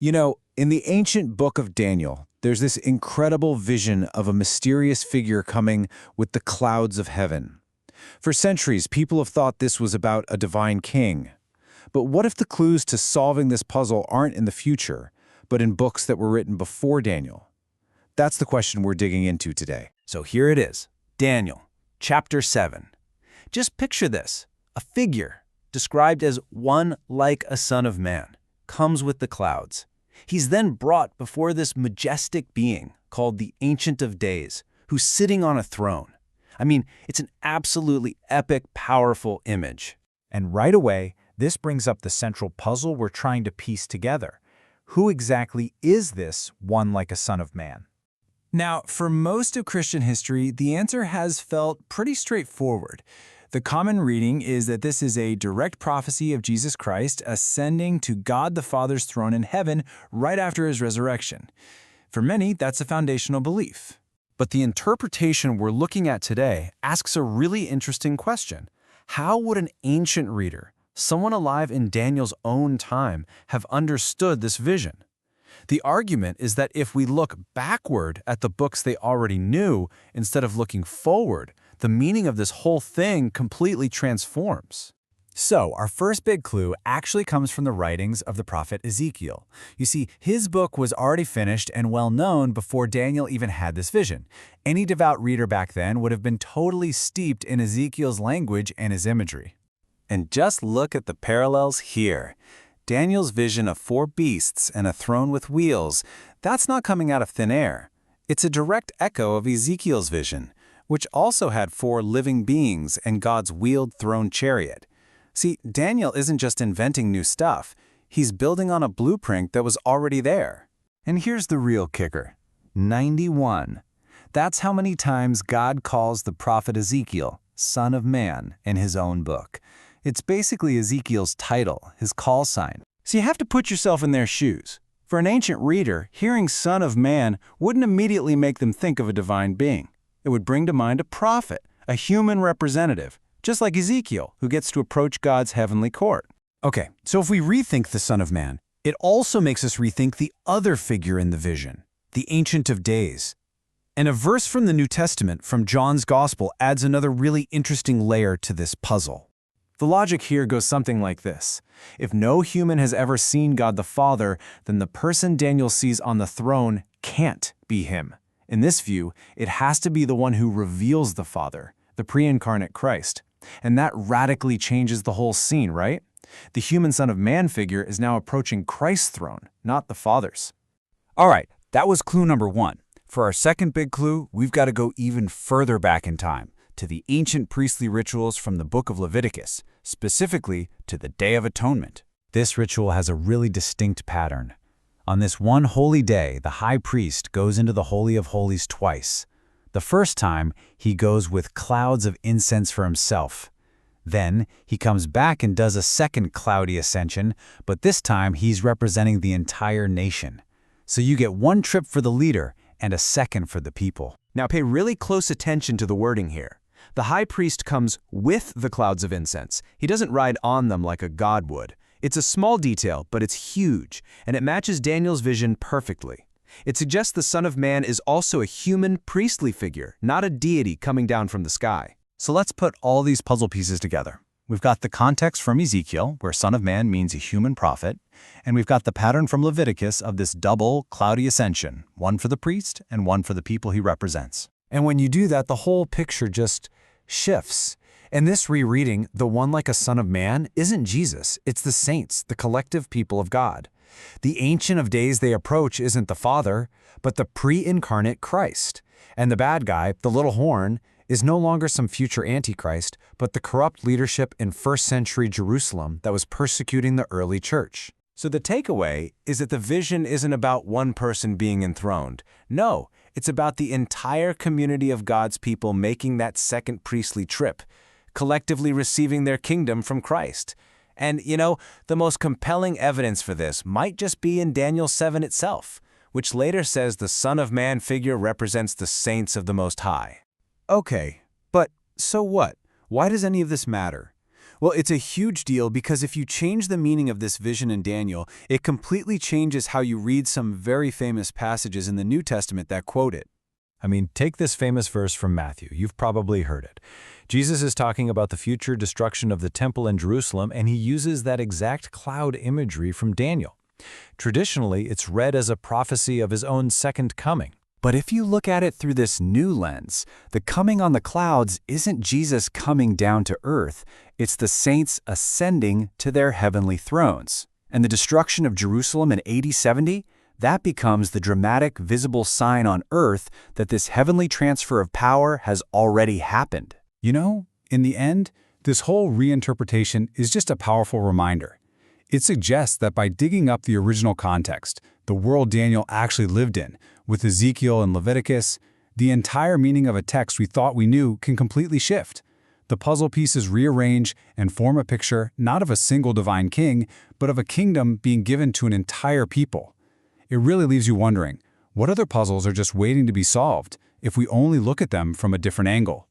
You know, in the ancient book of Daniel, there's this incredible vision of a mysterious figure coming with the clouds of heaven. For centuries, people have thought this was about a divine king. But what if the clues to solving this puzzle aren't in the future, but in books that were written before Daniel? That's the question we're digging into today. So here it is, Daniel, chapter 7. Just picture this, a figure, described as one like a son of man, comes with the clouds. He's then brought before this majestic being called the Ancient of Days, who's sitting on a throne. I mean, it's an absolutely epic, powerful image. And right away, this brings up the central puzzle we're trying to piece together. Who exactly is this one like a son of man? Now, for most of Christian history, the answer has felt pretty straightforward. The common reading is that this is a direct prophecy of Jesus Christ ascending to God the Father's throne in heaven right after his resurrection. For many, that's a foundational belief. But the interpretation we're looking at today asks a really interesting question. How would an ancient reader, someone alive in Daniel's own time, have understood this vision? The argument is that if we look backward at the books they already knew, instead of looking forward, the meaning of this whole thing completely transforms. So, our first big clue actually comes from the writings of the prophet Ezekiel. You see, his book was already finished and well known before Daniel even had this vision. Any devout reader back then would have been totally steeped in Ezekiel's language and his imagery. And just look at the parallels here. Daniel's vision of 4 beasts and a throne with wheels, that's not coming out of thin air. It's a direct echo of Ezekiel's vision, which also had 4 living beings and God's wheeled throne chariot. See, Daniel isn't just inventing new stuff. He's building on a blueprint that was already there. And here's the real kicker. 91. That's how many times God calls the prophet Ezekiel, Son of Man, in his own book. It's basically Ezekiel's title, his call sign. So you have to put yourself in their shoes. For an ancient reader, hearing Son of Man wouldn't immediately make them think of a divine being. It would bring to mind a prophet, a human representative, just like Ezekiel, who gets to approach God's heavenly court. Okay, so if we rethink the Son of Man, it also makes us rethink the other figure in the vision, the Ancient of Days. And a verse from the New Testament, from John's Gospel, adds another really interesting layer to this puzzle. The logic here goes something like this. If no human has ever seen God the Father, then the person Daniel sees on the throne can't be him. In this view, it has to be the one who reveals the Father, the pre-incarnate Christ. And that radically changes the whole scene, right? The human Son of Man figure is now approaching Christ's throne, not the Father's. All right, that was clue number 1. For our second big clue, we've got to go even further back in time, to the ancient priestly rituals from the book of Leviticus, specifically to the Day of Atonement. This ritual has a really distinct pattern. On this one holy day, the high priest goes into the Holy of Holies twice. The first time, he goes with clouds of incense for himself. Then, he comes back and does a second cloudy ascension, but this time he's representing the entire nation. So you get one trip for the leader and a second for the people. Now pay really close attention to the wording here. The high priest comes with the clouds of incense. He doesn't ride on them like a god would. It's a small detail, but it's huge, and it matches Daniel's vision perfectly. It suggests the Son of Man is also a human priestly figure, not a deity coming down from the sky. So let's put all these puzzle pieces together. We've got the context from Ezekiel, where Son of Man means a human prophet, and we've got the pattern from Leviticus of this double cloudy ascension, one for the priest and one for the people he represents. And when you do that, the whole picture just shifts. In this rereading, the one like a Son of Man isn't Jesus, it's the saints, the collective people of God. The Ancient of Days they approach isn't the Father, but the pre-incarnate Christ. And the bad guy, the little horn, is no longer some future antichrist, but the corrupt leadership in first-century Jerusalem that was persecuting the early church. So the takeaway is that the vision isn't about one person being enthroned. No, it's about the entire community of God's people making that second priestly trip, collectively receiving their kingdom from Christ. And, the most compelling evidence for this might just be in Daniel 7 itself, which later says the Son of Man figure represents the saints of the Most High. Okay, but so what? Why does any of this matter? Well, it's a huge deal because if you change the meaning of this vision in Daniel, it completely changes how you read some very famous passages in the New Testament that quote it. I mean, take this famous verse from Matthew. You've probably heard it. Jesus is talking about the future destruction of the temple in Jerusalem, and he uses that exact cloud imagery from Daniel. Traditionally, it's read as a prophecy of his own second coming. But if you look at it through this new lens, the coming on the clouds isn't Jesus coming down to earth, it's the saints ascending to their heavenly thrones. And the destruction of Jerusalem in AD 70, that becomes the dramatic, visible sign on earth that this heavenly transfer of power has already happened. You know, in the end, this whole reinterpretation is just a powerful reminder. It suggests that by digging up the original context, the world Daniel actually lived in, with Ezekiel and Leviticus, the entire meaning of a text we thought we knew can completely shift. The puzzle pieces rearrange and form a picture not of a single divine king, but of a kingdom being given to an entire people. It really leaves you wondering, what other puzzles are just waiting to be solved if we only look at them from a different angle?